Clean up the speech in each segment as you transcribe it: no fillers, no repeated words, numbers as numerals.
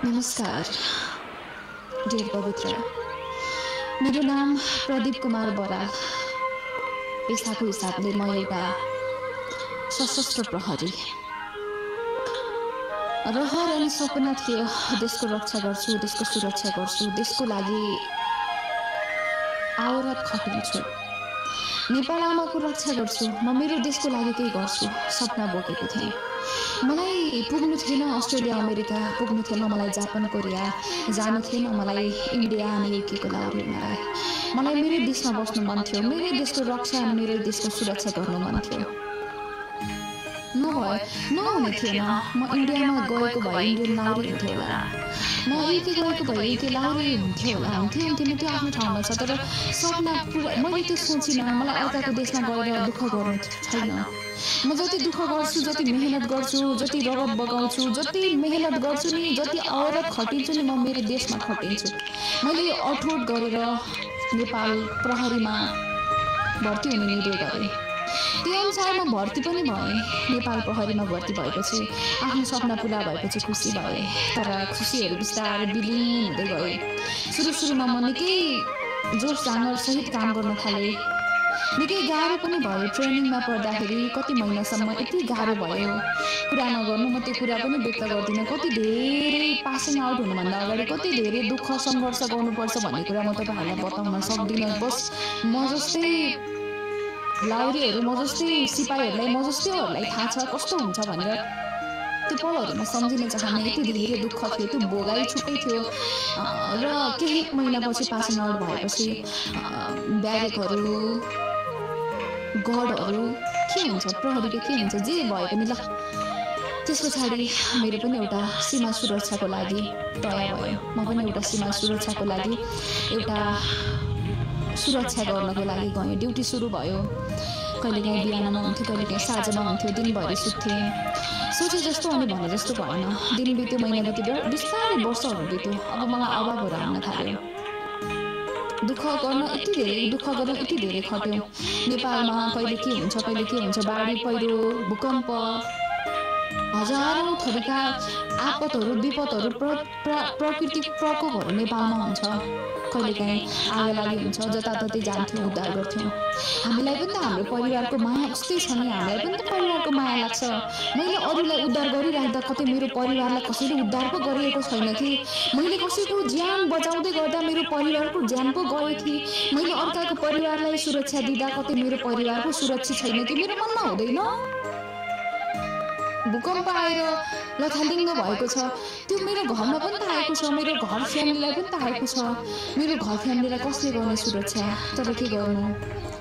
नमस्कार डियर पवित्र, मेरो नाम प्रदीप कुमार बराल। पेसाको हिसाबले म एउटा सशस्त्र प्रहरी। रहर अनि सपना थियो देशको रक्षा गर्छु, देशको सुरक्षा गर्छु, देशको लागि आवरत खटिन्छु, नेपाल आमाको रक्षा गर्छु, म मेरो देशको लागि केही गर्छु सपना बोकेको थिएँ। मलाई पुग्नु थिएन अस्ट्रेलिया अमेरिका, पुग्नु थिएन मलाई जापान कोरिया, जानु थिएन मलाई इन्डिया अनि युकेको लाउरीमा। मलाई मेरो देशमा बस्नु मन थियो, मेरो देशको रक्षा अनि मेरो देशको सुरक्षा गर्नु मन थियो। नहुने थिएन। म इन्डियामा गएको भए इन्डियन लाउरी हुन्थ्यो होला, म युके गएको भए युके लाउरी हुन्थ्यो होला, हुन्थेन त्यो आफ्नो ठाउँमा छ। तर सपना पुरा मैले त्यो सोचिनँ। मलाई अर्काको देशमा गएर दुःख गर्नु छैन। म जति दुःख गर्छु, जति मेहनत गर्छु, जति रगत बगाउँछु, जति मेहनत गर्छु नि, जति औरत खटिन्छु नि, म मेरो देशमा खटिन्छु। मैले अठोट गरेर नेपाल प्रहरीमा भर्ती हुने निर्णय गरेँ। त्यही अनुसारमा भर्ती पनि भएँ। नेपाल प्रहरीमा भर्ती भएपछि आफ्नो सपना पुरा भएपछि खुसी भएँ। तर खुसीहरू बिस्तारै विलीन हुँदै गए। सुरुमा म निकै जोस जाँगर सहित काम गर्न थालेँ। निकै गाह्रो पनि भयो। ट्रेनिङमा पढ्दाखेरि कति महिनासम्म यति गाह्रो भयो, कुरा नगर्नु। म त्यो कुरा पनि व्यक्त गर्दिनँ। कति धेरै पासिङ आउट हुनुभन्दा अगाडि कति धेरै दुःख सङ्घर्ष गर्नुपर्छ भन्ने कुरा म तपाईँहरूलाई बताउन सक्दिनँ। बस म जस्तै लाउरीहरू, म जस्तै सिपाहीहरूलाई, म जस्तैहरूलाई थाहा छ कस्तो हुन्छ भनेर। त्यो पलहरू म सम्झिन चाहन्न। यति धेरै दुःख थियो, त्यो भोगाइ छुट्टै थियो। र केही महिनापछि पासिङ आउट भएपछि ब्यारेकहरू, गढहरू के हुन्छ, प्रहरीको के हुन्छ, जे भए पनि ल। त्यस पछाडि मेरो पनि एउटा सीमा सुरक्षाको लागि तयार भयो। म पनि एउटा सीमा सुरक्षाको लागि एउटा सुरक्षा गर्नको लागि गएँ। ड्युटी सुरु भयो। कहिलेकाहीँ बिहानमा हुन्थ्यो, कहिलेकाहीँ साँझमा हुन्थ्यो, दिनभरि सुत्थेँ। सोचे जस्तो अनि भने जस्तो भएन। दिन बित्यो, महिना बित्यो, बिस्तारै वर्षहरू बित्यो। अब मलाई अभावहरू आउन थाल्यो। दुःख गर्न यति धेरै खट्यौँ। नेपालमा कहिले के हुन्छ, बाढी पहिरो, भूकम्प, हजारौँ थरीका आपतहरू, विपदहरू, प्राकृतिक प्रकोपहरू नेपालमा हुन्छ। कहिलेकाहीँ आगो लागि हुन्छ, जताततै जान्थ्यौँ, उद्धार गर्थ्यौँ। हामीलाई पनि त हाम्रो परिवारको माया उस्तै छ नि, हामीलाई पनि त परिवारको माया लाग्छ। मैले अरूलाई उद्धार गरिराख्दा कतै मेरो परिवारलाई कसैले उद्धार पो गरिएको छैन कि? मैले कसैको ज्यान बचाउँदै गर्दा मेरो परिवारको ज्यान पो गयो कि? मैले अर्काको परिवारलाई सुरक्षा दिँदा कतै मेरो परिवार पो सुरक्षित छैन कि? मेरो मनमा हुँदैन। भूकम्प आएर लथालिङ्ग भएको छ, त्यो मेरो घरमा पनि त आएको छ, मेरो घर फ्यामिलीलाई पनि त आएको छ। मेरो घर फ्यामिलीलाई कसले गर्ने सुरक्षा? तर के गर्नु,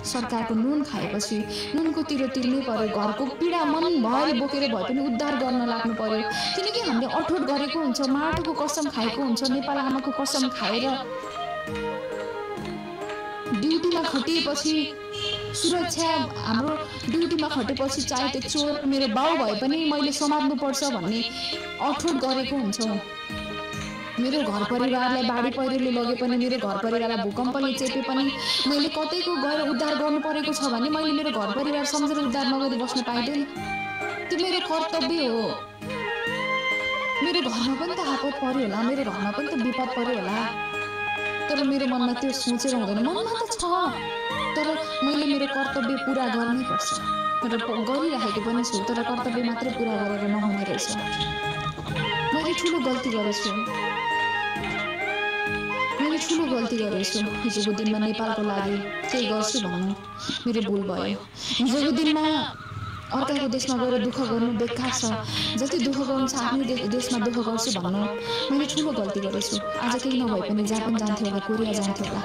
सरकारको नुन खाएपछि नुनको तिरो तिर्नै पर्यो। घरको पीडा मनभरि बोकेर भए पनि उद्धार गर्न लाग्नु पर्यो। किनकि हामीले अठोट गरेको हुन्छ, माटोको कसम खाएको हुन्छ, नेपाल आमाको कसम खाएर ड्युटीमा खटिएपछि सुरक्षा, हाम्रो ड्युटीमा खटेपछि चाहे त्यो चोर मेरो बाउ भए पनि मैले समात्नुपर्छ भन्ने अठोट गरेको हुन्छौँ। मेरो घर परिवारलाई बाढी पहिरोले लगे पनि, मेरो घर परिवारलाई भूकम्पले चेपे पनि मैले कतैको गएर उद्धार गर्नु परेको छ भने मैले मेरो घर परिवार सम्झेर उद्धार नगरी बस्न पाइँदैन। त्यो मेरो कर्तव्य हो। मेरो घरमा पनि त आपत पर्यो होला, मेरो घरमा पनि त विपद पर्यो होला, तर मेरो मनमा त्यो सोचेर हुँदैन। मनमा त छ, तर मैले मेरो कर्तव्य पुरा गर्नै पर्छ। तर गरिराखेको पनि छु, तर कर्तव्य मात्रै पुरा गरेर नहुने रहेछ। मैले ठुलो गल्ती गरेछु। हिजोको दिनमा नेपालको लागि केही गर्छु भन्नु मेरो भुल भयो। हिजोको दिनमा अर्काको देशमा गएर दुःख गर्नु बेकार छ। जति दुःख गर्नु छ आफ्नै देशमा दुःख गर्छु भन्नु मैले ठुलो गल्ती गरेछु। आज केही नभए पनि जापान जान्थ्यो होला, कोरिया जान्थ्यो होला,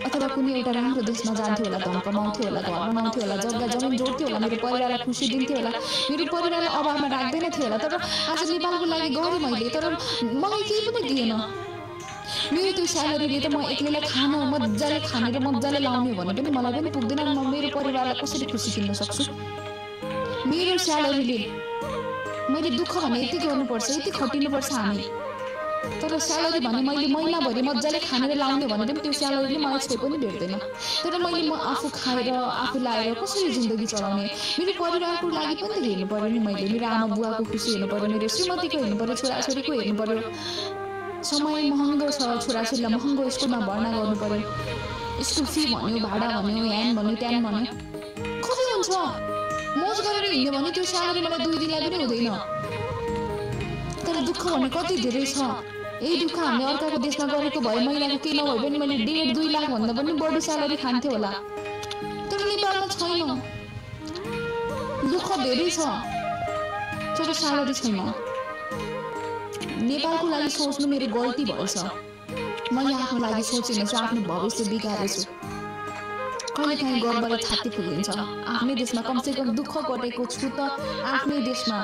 अथवा कुनै एउटा राम्रो देशमा जान्थ्यो होला, धन कमाउँथ्यो होला, घर बनाउँथ्यो होला, जग्गा जमिन जोड्थ्यो होला, मेरो परिवारलाई खुसी दिन्थ्यो होला, मेरो परिवारलाई अभावमा राख्दैन थियो होला। तर आज नेपालको लागि गरेँ मैले, तर मलाई केही पनि दिएन। मेरो त्यो स्यालेरीले त म एक्लैलाई खान, मजाले खाने र मजाले लाउने भने पनि मलाई पनि पुग्दैन। म मेरो परिवारलाई कसरी खुसी दिन्न सक्छु? मेरो स्यालेरीले मैले दुःख भने यति गर्नुपर्छ, यति खटिनुपर्छ हामी। तर स्यालेरी भने मैले महिनाभरि मजाले खानेर लाउने भने पनि त्यो स्यालेरीले मलाई छोइ पनि भेट्दैन। तर मैले म आफू खाएर आफू लाएर कसरी जिन्दगी चलाउने, मेरो परिवारको लागि पनि त हेर्नु पर्यो नि। मैले मेरो आमा बुवाको खुसी हेर्नु पर्यो, मेरो श्रीमतीको हेर्नु पर्यो, छोराछोरीको हेर्नु पर्यो। समय महँगो छ, छोराछोरीलाई महँगो स्कुलमा भर्ना गर्नु पर्यो, स्कुल फी भन्यो, भाडा भन्यो, ह्यान भन्यो, ट्यान भन्यो, कति हुन्छ। मोज गरेर हिँड्यो भने त्यो स्यालेरी मलाई 2 दिनलाई पनि हुँदैन। तर दुःख भने कति धेरै छ। यही दुःख हामीले अर्काको देशमा गरेको भए महिनाको केही नभए पनि मैले 1.5-2 लाख भन्दा पनि बढी स्यालेरी खान्थेँ होला। तर नेपालमा छैन, दुःख धेरै छ तर स्यालेरी छैन। नेपालको लागि सोच्नु मेरो गल्ती भएछ। मैले आफ्नो लागि सोचिनँ, आफ्नो भविष्य बिगारेछु। कहिलेकाहीँ गर्वले छाती फुलिन्छ। आफ्नै देशमा कमसेकम दुःख गरेको छु त, आफ्नै देशमा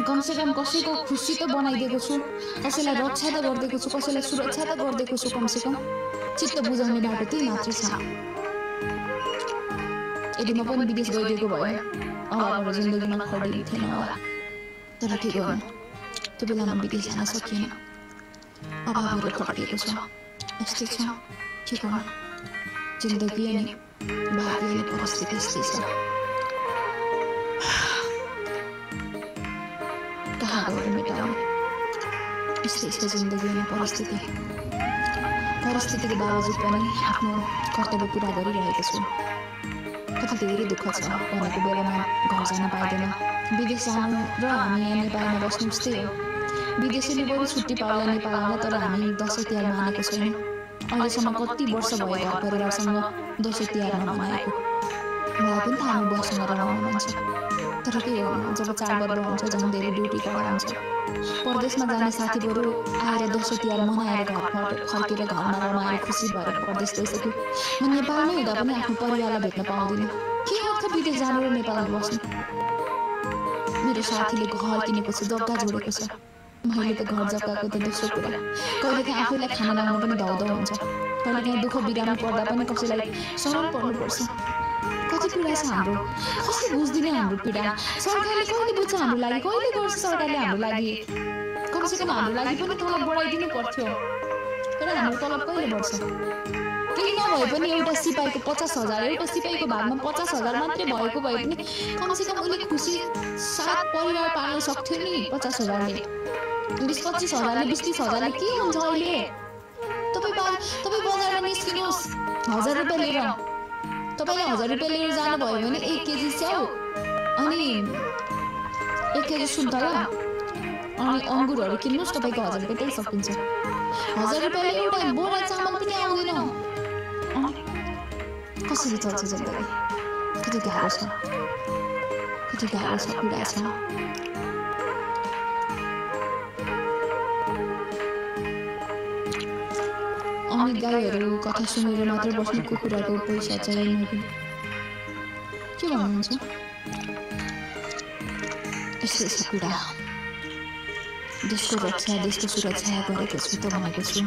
कमसेकम कसैको खुसी त बनाइदिएको छु, कसैलाई रक्षा त गरिदिएको छु, कसैलाई सुरक्षा त गरिदिएको छु। कमसेकम चित्त बुझाउने बाटो त्यही मात्रै छ। यदि म पनि विदेश गइदिएको भए अभावहरू जिन्दगीमा खडिन्थेन होला। तर के गर्नु, त्यो बेलामा विदेश जान सकिएन, अभावहरू खटिएको छ। यस्तै छ, के गर्नु, जिन्दगी अनि भाग्य अनि परिस्थिति यस्तै छ। कहाँ गएर मेटाउने, यस्तै छ जिन्दगी अनि परिस्थितिको बावजुद पनि आफ्नो कर्तव्य पुरा गरिरहेको छु। कति धेरै दुःख छ, भनेको बेलामा घर जान पाइँदैन। विदेश जानु र हामी यहाँ नेपालमा बस्नु उस्तै हो। विदेशीले बरु छुट्टी पाउला नेपाल आउला, तर हामी दसैँ तिहार मानेको छैनौँ। अहिलेसम्म कति वर्ष भयो घर परिवारसँग दसैँ तिहार नमनाएको। मलाई पनि त हामी बसेर रमाउनु मन छ। तर के गर्नु, जब चाडपर्व हुन्छ झन् धेरै ड्युटी कडा हुन्छ। परदेशमा जाने साथीहरू आएर दसैँ तिहार मनाएर फर्केर घरमा रमाएर खुसी भएर परदेश गइसक्यो। म नेपालमै हुँदा पनि आफ्नो परिवारलाई भेट्न पाउँदिनँ। के अर्थ विदेश जानु र नेपालमा बस्नु। मेरो साथीले घर किनेको छ, जग्गा जोडेको छ। मैले त घर जग्गाको त दोस्रो कुरा। कहिलेकाहीँ आफैलाई खाना लगाउनु पनि धौधौ हुन्छ। कहिलेकाहीँ दुःख बिरामी पर्दा पनि कसैलाई शरण पर्नुपर्छ। कति पीडा छ हाम्रो, कसले बुझ्दिने हाम्रो पीडा। सरकारले कहिले बुझ्छ हाम्रो लागि, कहिले गर्छ सरकारले हाम्रो लागि। कमसेकम हाम्रो लागि पनि तलब बढाइदिनु पर्थ्यो। तर हाम्रो तलब कहिले बढ्छ। केही नभए पनि एउटा सिपाहीको 50,000, एउटा सिपाहीको भागमा 50,000 मात्रै भएको भए पनि कमसेकम उसले खुसी 7 परिवार पाल्न सक्थ्यो नि। 50,000ले 20-25,000ले 20-30,000ले के हुन्छ अहिले। तपाईँ बजारमा निस्किनुहोस् 1000 रुपियाँ लिएर। तपाईँले 1000 रुपियाँ लिएर जानुभयो भने 1 केजी स्याउ अनि 1 केजी सुन्तला अनि अङ्गुरहरू किन्नुहोस्, तपाईँको 1000 रुपियाँ त्यही सकिन्छ। 1000 रुपियाँले एउटा बोरा चामल पनि आउँदैन। कसरी चल्छ जिन्दगी। कति गाह्रो छ, कति गाह्रो छ, पीडा छ। अनि गाईहरू कथा सुनेर मात्र बस्ने कुकुरको पैसा चाहिएन। के भन्नुहुन्छ। यस्तै छ पीडा। देशको रक्षा, देशको सुरक्षा गरेको छु त भनेको छु,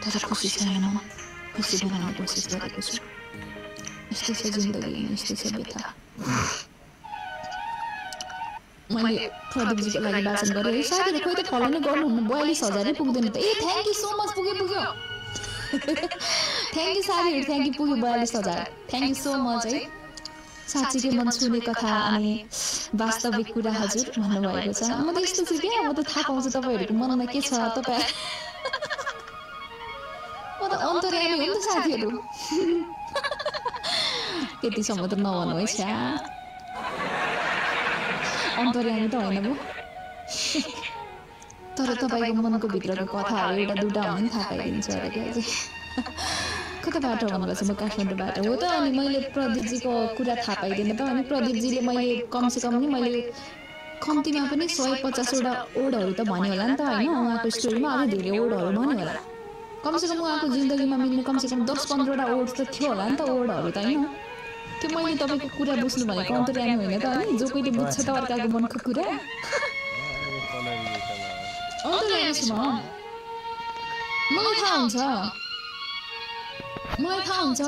तर खुसी छैन। म खुसी बनाउने कोसिस गरेको छु। यस्तै छ जिन्दगी, यस्तै छ व्यथा। मैले प्रदीपजीको लागि वाचन गरेँ। साथीले खोइ त फलो नै गर्नुहुन्न, 42,000 नै पुग्दैन त। ए थ्याङ्क यू सो मच, पुग्यो। थ्याङ्क यू साथीहरू, थ्याङ्क यू, पुग्यो 42,000। थ्याङ्क यू सो मच है। साँच्चीकै मन छुने कथा अनि वास्तविक कुरा हजुर भन्नुभएको छ। म त यस्तो छु क्या, म त थाहा पाउँछु तपाईँहरूको मनमा के छ। तपाईँ म त अन्तर्यामी हो नि त साथीहरू। त्यतिसम्म त नभन्नु है छ्या, अन्तर्यामी त होइन म। तर तपाईँको मनको भित्रको कथाहरू एउटा दुटा हो नि थाहा पाइदिन्छ अरे क्या। कताबाट भन्नुभएको छ। म काठमाडौँबाट हो त। अनि मैले प्रदीपजीको कुरा थाहा पाइदिनँ त। अनि प्रदीपजीले मैले कमसेकम नि मैले कम्तीमा पनि 150वटा ओडहरू त भन्यो होला नि त होइन। उहाँको स्टोरीमा अझै धेरै ओडहरू भन्यो होला। कमसेकम उहाँको जिन्दगीमा मिल्ने कमसेकम 10-15वटा ओड त थियो होला नि त, ओडहरू त होइन। त्यो मैले तपाईँको कुरा बुझ्नु भनेको अन्तर्यामी होइन त। अनि जो कोहीले बुझ्छ त अर्काको मनको कुरा, अन्तर्यामी छु म। मलाई थाहा हुन्छ, मलाई थाहा हुन्छ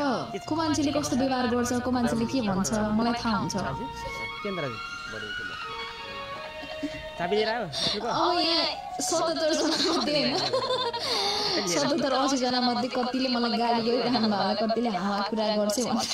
को मान्छेले कस्तो व्यवहार गर्छ, को मान्छेले के भन्छ, मलाई थाहा हुन्छ। चाबी लिएर आयो अब यहाँ 77 जना मध्ये हैन 77 80 जना मध्ये कतिले मलाई गाली गरिरहनु भयो कतिले हावा कुरा गर्छ भन्छ